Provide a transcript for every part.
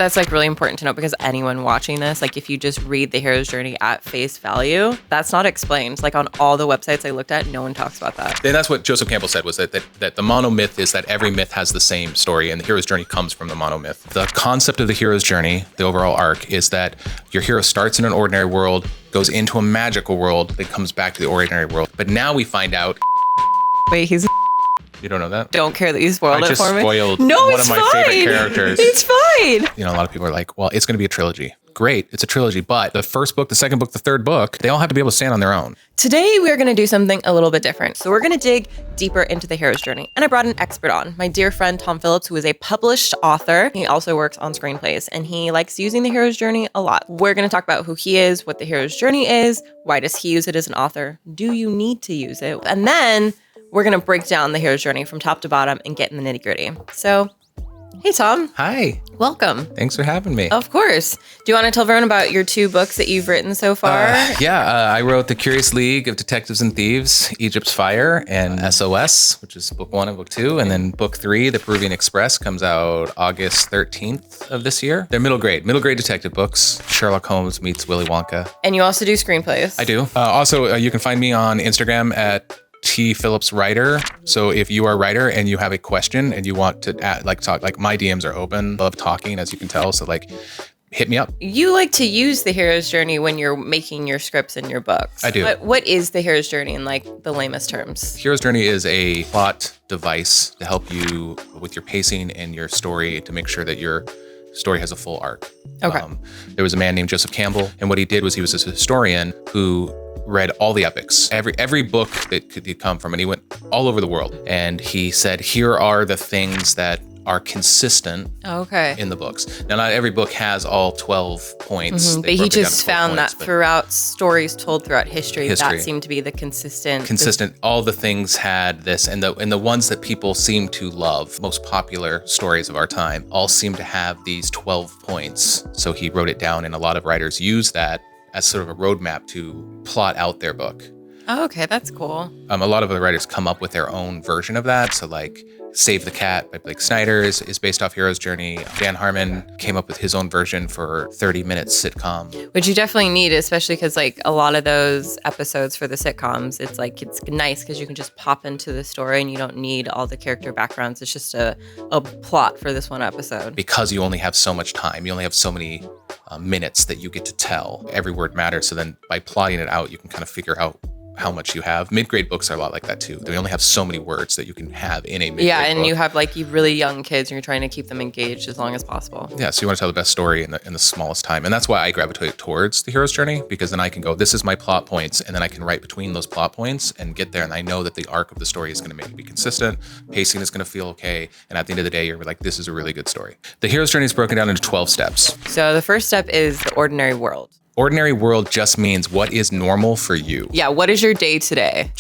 That's like really important to know because anyone watching this, like if you just read the hero's journey at face value, that's not explained. Like on all the websites I looked at, no one talks about that. And that's what Joseph Campbell said, was that the monomyth is that every myth has the same story, and the hero's journey comes from the monomyth. The concept of the hero's journey, the overall arc, is that your hero starts in an ordinary world, goes into a magical world, then comes back to the ordinary world. But now we find out... Wait, he's... You don't know that? Don't care that you spoiled it for me. I just spoiled one of my favorite characters. It's fine. You know, a lot of people are like, well, it's going to be a trilogy. Great, it's a trilogy, but the first book, the second book, the third book, they all have to be able to stand on their own. Today, we're going to do something a little bit different. So we're going to dig deeper into the hero's journey. And I brought an expert on, my dear friend, Tom Phillips, who is a published author. He also works on screenplays, and he likes using the hero's journey a lot. We're going to talk about who he is, what the hero's journey is, why does he use it as an author? Do you need to use it? And then we're going to break down the hero's journey from top to bottom and get in the nitty gritty. So, hey, Tom. Hi. Welcome. Thanks for having me. Of course. Do you want to tell everyone about your 2 books that you've written so far? I wrote The Curious League of Detectives and Thieves, Egypt's Fire, and SOS, which is book 1 and book 2. And then book 3, The Peruvian Express, comes out August 13th of this year. They're middle grade detective books. Sherlock Holmes meets Willy Wonka. And you also do screenplays. I do. Also, you can find me on Instagram at T. Phillips Writer. So if you are a writer and you have a question and you want to talk, like my DMs are open. Love talking, as you can tell. So like, hit me up. You like to use the hero's journey when you're making your scripts and your books. I do. But what is the hero's journey in like the lamest terms? Hero's journey is a plot device to help you with your pacing and your story to make sure that your story has a full arc. Okay. There was a man named Joseph Campbell, and what he did was he was a historian who read all the epics, every book that could come from, and he went all over the world. And he said, here are the things that are consistent in the books. Now, not every book has all 12 points. But he just found that throughout stories told throughout history, that seemed to be the consistent. All the things had this, and the ones that people seem to love, most popular stories of our time, all seem to have these 12 points. So he wrote it down, and a lot of writers use that as sort of a roadmap to plot out their book. Oh, okay, that's cool. A lot of the writers come up with their own version of that. So like Save the Cat by Blake Snyder is based off Hero's Journey. Dan Harmon came up with his own version for 30-minute sitcom. Which you definitely need, especially because like a lot of those episodes for the sitcoms, it's nice because you can just pop into the story and you don't need all the character backgrounds. It's just a plot for this one episode. Because you only have so much time. You only have so many minutes that you get to tell. Every word matters. So then by plotting it out, you can kind of figure out how much you have. Mid-grade books are a lot like that too. They only have so many words that you can have in a mid-grade book. Yeah, and you have like really young kids and you're trying to keep them engaged as long as possible. Yeah, so you want to tell the best story in the smallest time. And that's why I gravitate towards the hero's journey, because then I can go, this is my plot points, and then I can write between those plot points and get there. And I know that the arc of the story is going to make it be consistent, pacing is going to feel okay, and at the end of the day, you're like, this is a really good story. The hero's journey is broken down into 12 steps. So the first step is the ordinary world. Ordinary world just means what is normal for you. Yeah, what is your day today?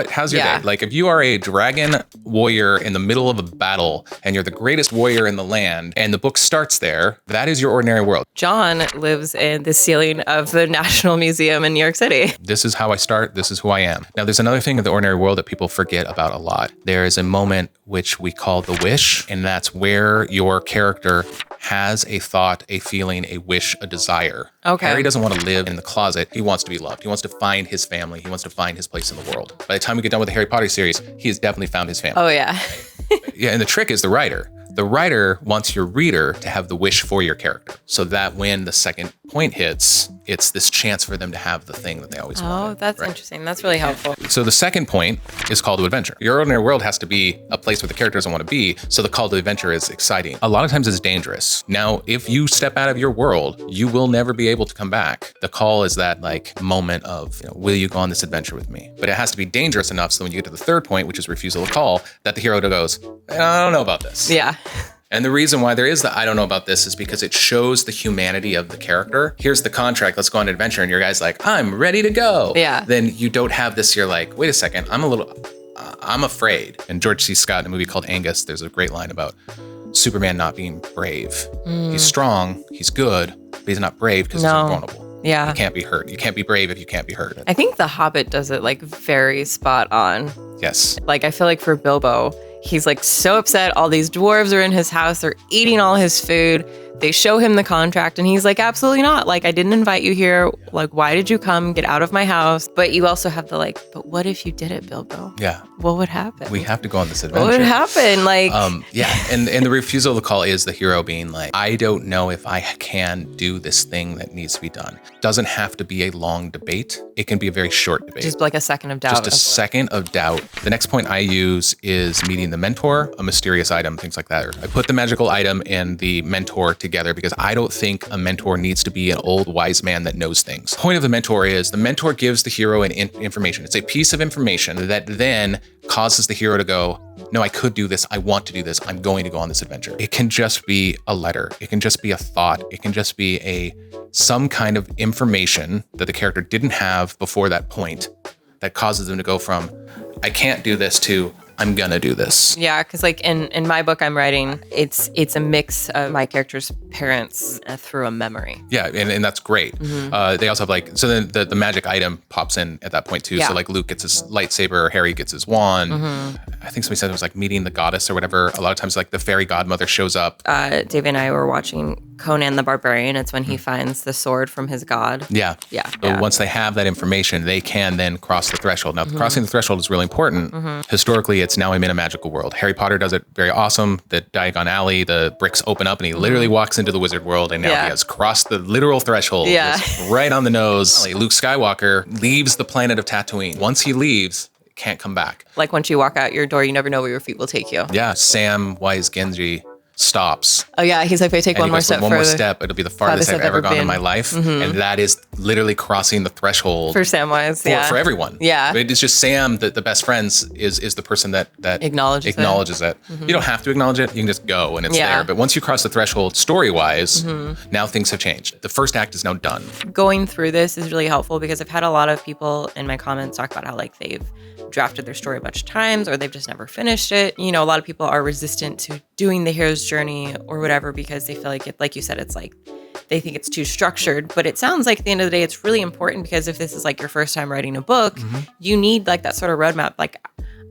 How's your day? Like if you are a dragon warrior in the middle of a battle and you're the greatest warrior in the land and the book starts there, that is your ordinary world. John lives in the ceiling of the National Museum in New York City. This is how I start. This is who I am. Now, there's another thing in the ordinary world that people forget about a lot. There is a moment which we call the wish, and that's where your character has a thought, a feeling, a wish, a desire. Okay. Harry doesn't want to live in the closet. He wants to be loved. He wants to find his family. He wants to find his place in the world. By the time we get done with the Harry Potter series, he has definitely found his family. Oh, yeah. Yeah, and the trick is the writer. The writer wants your reader to have the wish for your character so that when the second point hits, it's this chance for them to have the thing that they always wanted. Oh, that's interesting. That's really helpful. So the second point is call to adventure. Your ordinary world has to be a place where the character doesn't want to be, so the call to adventure is exciting. A lot of times it's dangerous. Now, if you step out of your world, you will never be able to come back. The call is that like moment of, will you go on this adventure with me? But it has to be dangerous enough so when you get to the third point, which is refusal to call, that the hero goes, I don't know about this. Yeah. And the reason why there is the I don't know about this is because it shows the humanity of the character. Here's the contract, let's go on an adventure. And your guy's like, I'm ready to go. Yeah. Then you don't have this, you're like, wait a second, I'm afraid. And George C. Scott in a movie called Angus, there's a great line about Superman not being brave. He's strong, he's good, but he's not brave because he's invulnerable. Yeah. You can't be hurt. You can't be brave if you can't be hurt. I think The Hobbit does it like very spot on. Yes. Like I feel like for Bilbo, he's like so upset. All these dwarves are in his house. They're eating all his food. They show him the contract and he's like, absolutely not. Like, I didn't invite you here. Like, why did you come? Get out of my house. But you also have the like, but what if you did it, Bilbo? Yeah. What would happen? We have to go on this adventure. What would happen? Like, yeah. And the refusal to call is the hero being like, I don't know if I can do this thing that needs to be done. Doesn't have to be a long debate. It can be a very short debate. just like a second of doubt. Just a second of doubt. The next point I use is meeting the mentor, a mysterious item, things like that. I put the magical item and the mentor together because I don't think a mentor needs to be an old wise man that knows things. The point of the mentor is the mentor gives the hero an information. It's a piece of information that then causes the hero to go, no, I could do this. I want to do this. I'm going to go on this adventure. It can just be a letter. It can just be a thought. It can just be some kind of information that the character didn't have before that point that causes them to go from, I can't do this to, I'm gonna do this. Yeah, because like in my book I'm writing, it's a mix of my character's parents through a memory. Yeah, and that's great. They also have like, so then the magic item pops in at that point too. Yeah. So like Luke gets his lightsaber, Harry gets his wand. I think somebody said it was like meeting the goddess or whatever. A lot of times like the fairy godmother shows up. David and I were watching Conan the Barbarian. It's when he finds the sword from his god. Yeah. So once they have that information, they can then cross the threshold. Now, crossing the threshold is really important. Historically, it's now I'm in a magical world. Harry Potter does it very awesome. The Diagon Alley, the bricks open up and he literally walks into the wizard world and now he has crossed the literal threshold. Just right on the nose. Luke Skywalker leaves the planet of Tatooine. Once he leaves, can't come back. Like once you walk out your door, you never know where your feet will take you. Yeah, Samwise Gamgee stops. Oh yeah, he's like, if I take one more step one further, more step, it'll be the farthest I've ever gone in my life. And that is literally crossing the threshold for Samwise, for everyone. Yeah. But it's just Sam, the best friends, is the person that acknowledges it. You don't have to acknowledge it. You can just go and it's there. But once you cross the threshold, story-wise, now things have changed. The first act is now done. Going through this is really helpful because I've had a lot of people in my comments talk about how like they've drafted their story a bunch of times or they've just never finished it. You know, a lot of people are resistant to doing the hero's journey or whatever because they feel like it, like you said, it's like they think it's too structured. But it sounds like at the end of the day, it's really important because if this is like your first time writing a book, you need like that sort of roadmap. Like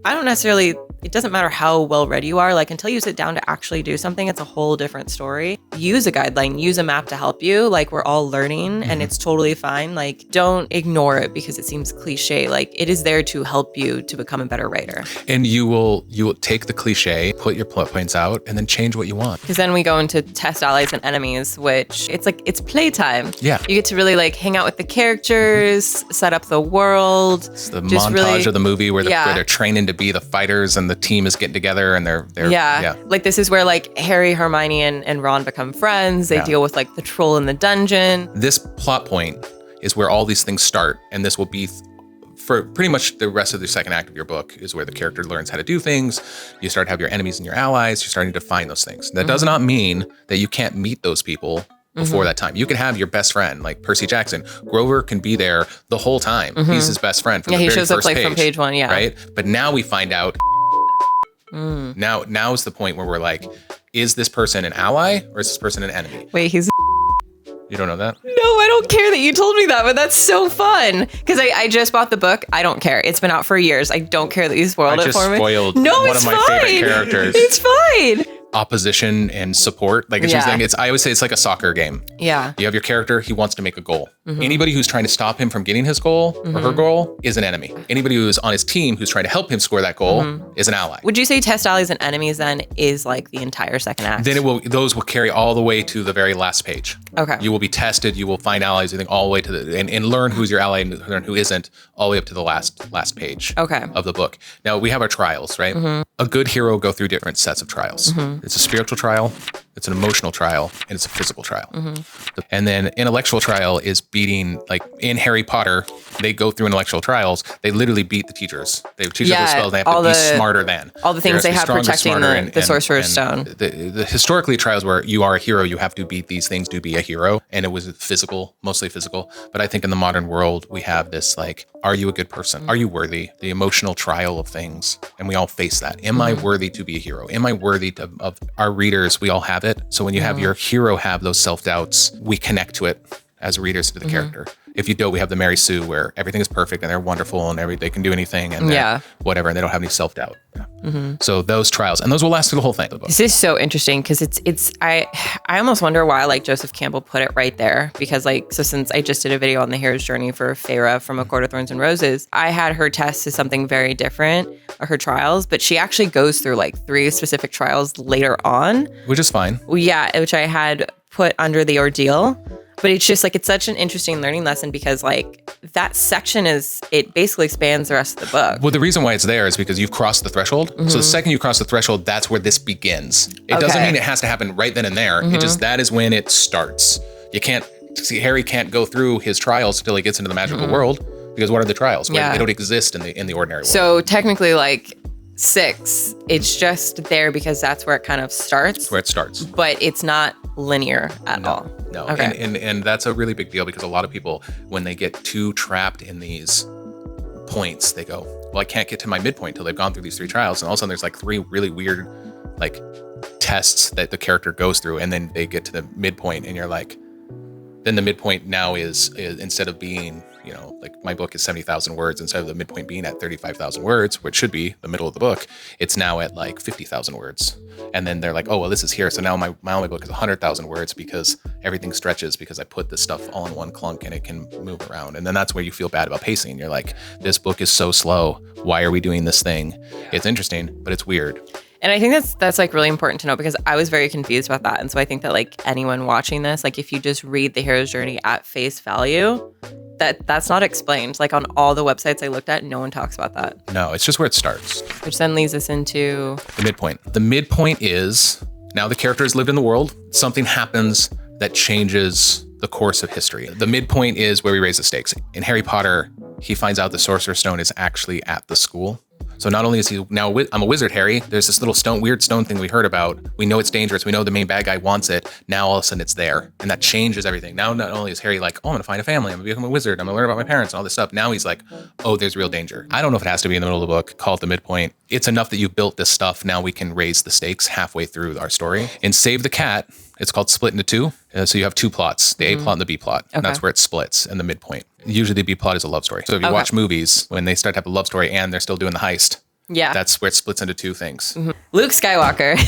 I don't necessarily, it doesn't matter how well read you are, like until you sit down to actually do something, it's a whole different story. Use a guideline, use a map to help you. Like we're all learning and it's totally fine. Like don't ignore it because it seems cliche. Like it is there to help you to become a better writer. And you will take the cliche, put your plot points out and then change what you want. Because then we go into test allies and enemies, which it's like, it's playtime. Yeah. You get to really like hang out with the characters, set up the world. It's the montage of the movie where they're training to be the fighters and the team is getting together and they're like this is where like Harry, Hermione and Ron become friends. They deal with like the troll in the dungeon. This plot point is where all these things start, and this will be for pretty much the rest of the second act of your book is where the character learns how to do things. You start to have your enemies and your allies. You're starting to find those things. That does not mean that you can't meet those people before that time. You can have your best friend, like Percy Jackson. Grover can be there the whole time. He's his best friend from the very first page. Yeah, he shows up like from page one, right? But now we find out, now is the point where we're like, is this person an ally or is this person an enemy? Wait, he's You don't know that? No, I don't care that you told me that, but that's so fun. Because I just bought the book. I don't care. It's been out for years. I don't care that you spoiled it for me. I just spoiled one of my favorite characters. It's fine. Opposition and support. Like I always say it's like a soccer game. Yeah. You have your character, he wants to make a goal. Anybody who's trying to stop him from getting his goal or her goal is an enemy. Anybody who's on his team who's trying to help him score that goal is an ally. Would you say test allies and enemies then is like the entire second act? Then those will carry all the way to the very last page. Okay. You will be tested, you will find allies, I think all the way to and learn who's your ally and learn who isn't all the way up to the last page of the book. Now we have our trials, right? A good hero will go through different sets of trials. It's a spiritual trial, it's an emotional trial, and it's a physical trial. And then intellectual trial is beating, like in Harry Potter, they go through intellectual trials. They literally beat the teachers. They teach them the spells. They have to be smarter than. All the things they have protecting the Sorcerer's Stone. The historically trials where you are a hero, you have to beat these things to be a hero. And it was physical, mostly physical. But I think in the modern world, we have this like, are you a good person? Are you worthy? The emotional trial of things. And we all face that. Am I worthy to be a hero? Am I worthy of our readers? We all have it. So when you have your hero have those self-doubts, we connect to it as readers to the character. If you don't, we have the Mary Sue where everything is perfect and they're wonderful and they can do anything and whatever, and they don't have any self-doubt. So those trials, and those will last through the whole thing. This is so interesting because I almost wonder why like Joseph Campbell put it right there, because like, so since I just did a video on the hero's journey for Feyre from A Court of Thorns and Roses, I had her test to something very different, her trials, but she actually goes through like 3 specific trials later on. Which is fine. Yeah, which I had put under the ordeal. But it's just like, it's such an interesting learning lesson because like that section it basically spans the rest of the book. Well, the reason why it's there is because you've crossed the threshold. So the second you cross the threshold, that's where this begins. It doesn't mean it has to happen right then and there. It just, that is when it starts. You can't see, Harry can't go through his trials until he gets into the magical world, because what are the trials? They don't exist in the ordinary world. So technically like 6, it's just there because that's where it kind of starts. That's where it starts. But it's not linear at all. No. Okay. And that's a really big deal, because a lot of people, when they get too trapped in these points, they go, well, I can't get to my midpoint till they've gone through these 3 trials. And all of a sudden there's like 3 really weird like tests that the character goes through, and then they get to the midpoint and you're like, then the midpoint now is instead of being, you know, like my book is 70,000 words, instead of the midpoint being at 35,000 words, which should be the middle of the book, it's now at like 50,000 words. And then they're like, oh, well, this is here. So now my only book is 100,000 words because everything stretches because I put this stuff all in one clunk and it can move around. And then that's where you feel bad about pacing. You're like, this book is so slow. Why are we doing this thing? It's interesting, but it's weird. And I think that's like really important to know, because I was very confused about that. And so I think that like anyone watching this, like if you just read the hero's journey at face value, that's not explained. Like on all the websites I looked at, no one talks about that. No, it's just where it starts. Which then leads us into the midpoint. The midpoint is now the character has lived in the world. Something happens that changes the course of history. The midpoint is where we raise the stakes. In Harry Potter, he finds out the Sorcerer's Stone is actually at the school. So not only is he now, I'm a wizard, Harry, there's this little weird stone thing we heard about. We know it's dangerous. We know the main bad guy wants it. Now all of a sudden it's there. And that changes everything. Now not only is Harry like, oh, I'm going to find a family. I'm going to become a wizard. I'm going to learn about my parents and all this stuff. Now he's like, oh, there's real danger. I don't know if it has to be in the middle of the book. Call it the midpoint. It's enough that you built this stuff. Now we can raise the stakes halfway through our story. In Save the Cat, it's called Split into 2. So you have 2 plots, the A plot and the B plot. And that's where it splits in the midpoint. Usually the B plot is a love story. So if you watch movies, when they start to have a love story and they're still doing the heist, that's where it splits into 2 things. Luke Skywalker.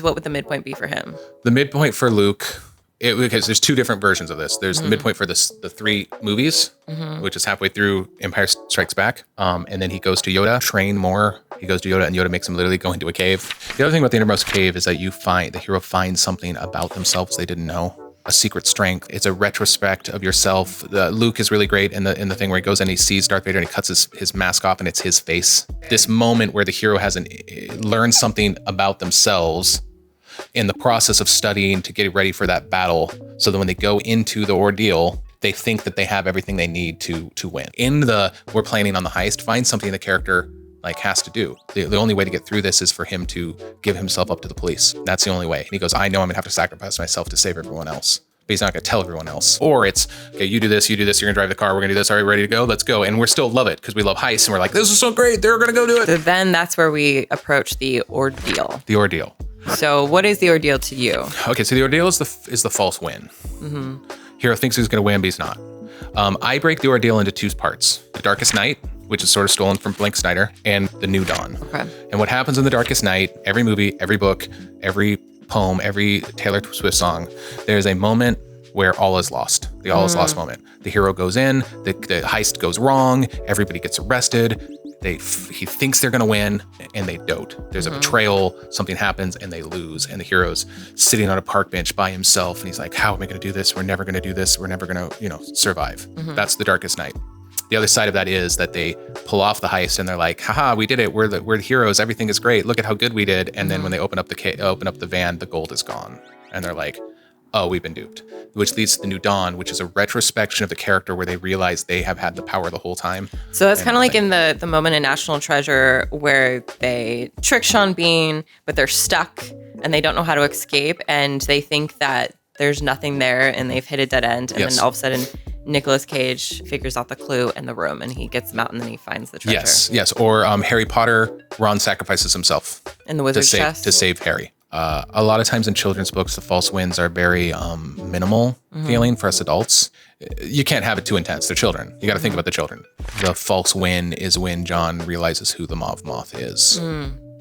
What would the midpoint be for him? The midpoint for Luke, because there's 2 different versions of this. There's the midpoint for the 3 movies, which is halfway through Empire Strikes Back. And then he goes to Yoda, train more. He goes to Yoda and Yoda makes him literally go into a cave. The other thing about the innermost cave is that the hero finds something about themselves they didn't know. A secret strength. It's a retrospect of yourself. Luke is really great in the thing where he goes and he sees Darth Vader and he cuts his mask off and it's his face. This moment where the hero learned something about themselves in the process of studying to get ready for that battle, so that when they go into the ordeal, they think that they have everything they need to win. We're planning on the heist, find something the character has to do. The only way to get through this is for him to give himself up to the police. That's the only way. And he goes, I know I'm gonna have to sacrifice myself to save everyone else. But he's not gonna tell everyone else. Or it's, okay, you do this, you're gonna drive the car, we're gonna do this, all right, ready to go, let's go. And we still love it because we love heists and we're like, this is so great, they're gonna go do it. So then that's where we approach the ordeal. The ordeal. So what is the ordeal to you? Okay, so the ordeal is the false win. Hero thinks he's gonna win, but he's not. I break the ordeal into 2 parts. The Darkest Night, which is sort of stolen from Blake Snyder, and The New Dawn. Okay. And what happens in The Darkest Night, every movie, every book, every poem, every Taylor Swift song, there's a moment where all is lost. The all is lost moment. The hero goes in, the heist goes wrong, everybody gets arrested, he thinks they're gonna win, and they don't. There's a betrayal, something happens, and they lose. And the hero's sitting on a park bench by himself, and he's like, how am I gonna do this? We're never gonna do this. We're never gonna, survive. That's The Darkest Night. The other side of that is that they pull off the heist and they're like, haha, we did it. We're the heroes. Everything is great. Look at how good we did. And then when they open up the van, the gold is gone. And they're like, oh, we've been duped. Which leads to The New Dawn, which is a retrospection of the character where they realize they have had the power the whole time. So that's kind of like in the moment in National Treasure where they trick Sean Bean, but they're stuck and they don't know how to escape. And they think that there's nothing there and they've hit a dead end. And then all of a sudden, Nicolas Cage figures out the clue in the room and he gets them out and then he finds the treasure. Yes. Or Harry Potter, Ron sacrifices himself in the wizard's chest to save Harry. A lot of times in children's books, the false winds are very minimal feeling for us adults. You can't have it too intense. They're children. You got to think about the children. The false win is when John realizes who the moth is.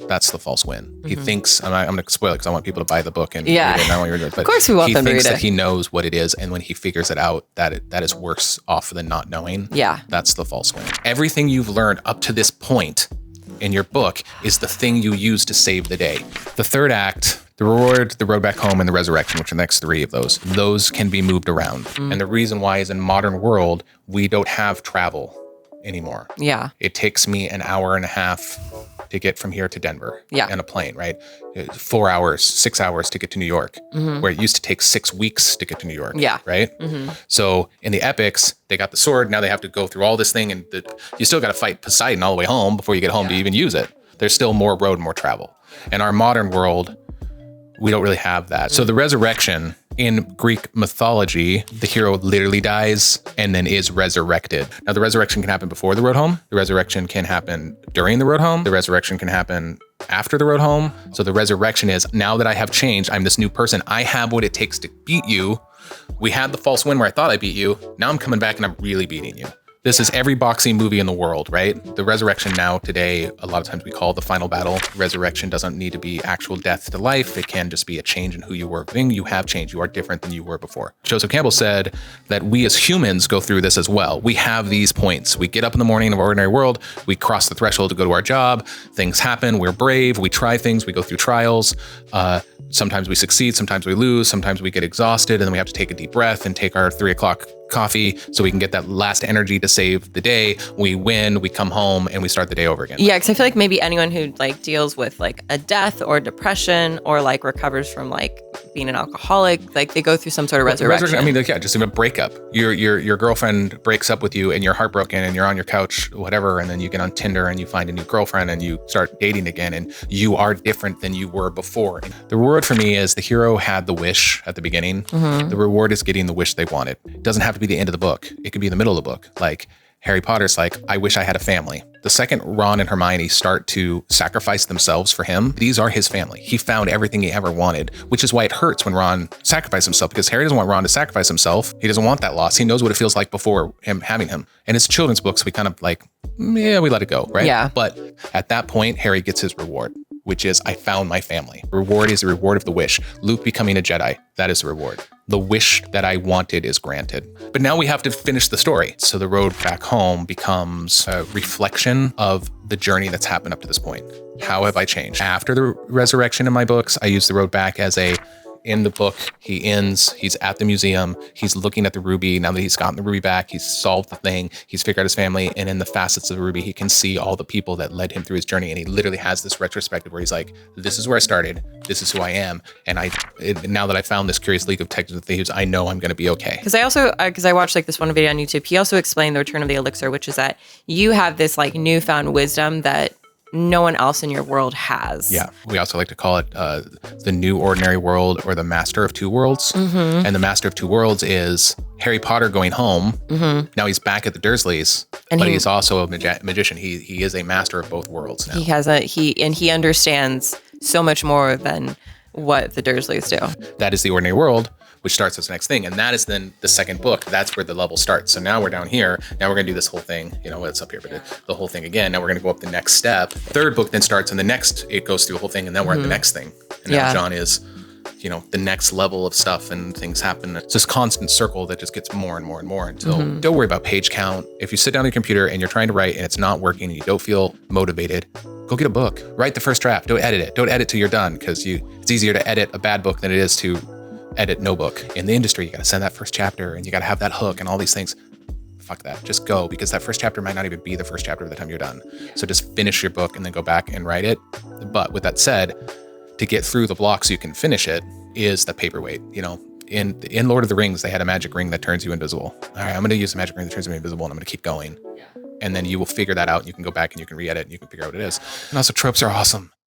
That's the false win. He thinks, I'm going to spoil it because I want people to buy the book and read it. And I want you to read it, but of course we want them to read it. He thinks that he knows what it is, and when he figures it out, that is worse off than not knowing. Yeah. That's the false win. Everything you've learned up to this point in your book is the thing you use to save the day. The third act, the reward, the road back home, and the resurrection, which are the next three of those can be moved around. And the reason why is in modern world, we don't have travel anymore. Yeah. It takes me an hour and a half to get from here to Denver in a plane, right? 4 hours, 6 hours to get to New York, where it used to take 6 weeks to get to New York, right? So in the epics, they got the sword. Now they have to go through all this thing, and you still got to fight Poseidon all the way home before you get home to even use it. There's still more road, more travel. In our modern world, we don't really have that. So the resurrection in Greek mythology, the hero literally dies and then is resurrected. Now the resurrection can happen before the road home. The resurrection can happen during the road home. The resurrection can happen after the road home. So the resurrection is, now that I have changed, I'm this new person. I have what it takes to beat you. We had the false win where I thought I beat you. Now I'm coming back and I'm really beating you. This is every boxing movie in the world, right? The resurrection now today, a lot of times we call it the final battle. Resurrection doesn't need to be actual death to life. It can just be a change in who you were. You have changed. You are different than you were before. Joseph Campbell said that we as humans go through this as well. We have these points. We get up in the morning of our ordinary world. We cross the threshold to go to our job. Things happen. We're brave. We try things. We go through trials. Sometimes we succeed. Sometimes we lose. Sometimes we get exhausted. And then we have to take a deep breath and take our 3 o'clock coffee so we can get that last energy to save the day. We win, we come home, and we start the day over again. Yeah, because I feel like maybe anyone who like deals with like a death or depression or like recovers from like being an alcoholic, like they go through some sort of resurrection. I mean, like, yeah, just even a breakup. Your girlfriend breaks up with you and you're heartbroken and you're on your couch, whatever, and then you get on Tinder and you find a new girlfriend and you start dating again and you are different than you were before. The reward for me is the hero had the wish at the beginning. The reward is getting the wish they wanted. It doesn't have to be the end of the book. It could be the middle of the book. Like Harry Potter's like, I wish I had a family. The second Ron and Hermione start to sacrifice themselves for him, these are his family. He found everything he ever wanted, which is why it hurts when Ron sacrifices himself, because Harry doesn't want Ron to sacrifice himself. He doesn't want that loss. He knows what it feels like before him having him. And it's children's books. We kind of like, yeah, we let it go, right? Yeah. But at that point, Harry gets his reward, which is I found my family. Reward is the reward of the wish. Luke becoming a Jedi, that is the reward. The wish that I wanted is granted. But now we have to finish the story. So the road back home becomes a reflection of the journey that's happened up to this point. How have I changed? After the resurrection in my books, I use the road back as in the book, he's at the museum, he's looking at the ruby. Now that he's gotten the ruby back, he's solved the thing, he's figured out his family, and in the facets of the ruby, he can see all the people that led him through his journey. And he literally has this retrospective where he's like, this is where I started, this is who I am. And now that I found this curious league of technical thieves, I know I'm going to be okay. Because I watched like this one video on YouTube, he also explained the return of the elixir, which is that you have this like newfound wisdom that no one else in your world has. Yeah. We also like to call it the new ordinary world, or the master of two worlds. And the master of two worlds is Harry Potter going home. Now he's back at the Dursleys, but he's also a magician. He is a master of both worlds now. He understands so much more than what the Dursleys do. That is the ordinary world, which starts as the next thing. And that is then the second book. That's where the level starts. So now we're down here. Now we're going to do this whole thing. You know, it's up here, but the whole thing again. Now we're going to go up the next step. Third book then starts, and the next, it goes through the whole thing. And then we're at the next thing. And now John is, you know, the next level of stuff, and things happen. It's this constant circle that just gets more and more and more until don't worry about page count. If you sit down on your computer and you're trying to write and it's not working and you don't feel motivated, go get a book, write the first draft. Don't edit it. Don't edit till you're done, because it's easier to edit a bad book than it is to edit no book. In the industry, you got to send that first chapter and you got to have that hook and all these things. Fuck that. Just go, because that first chapter might not even be the first chapter by the time you're done. So just finish your book and then go back and write it. But with that said, to get through the blocks you can finish it is the paperweight. You know, in Lord of the Rings, they had a magic ring that turns you invisible. All right, I'm going to use the magic ring that turns me invisible, and I'm going to keep going. And then you will figure that out. You can go back and you can re-edit and you can figure out what it is. And also, tropes are awesome.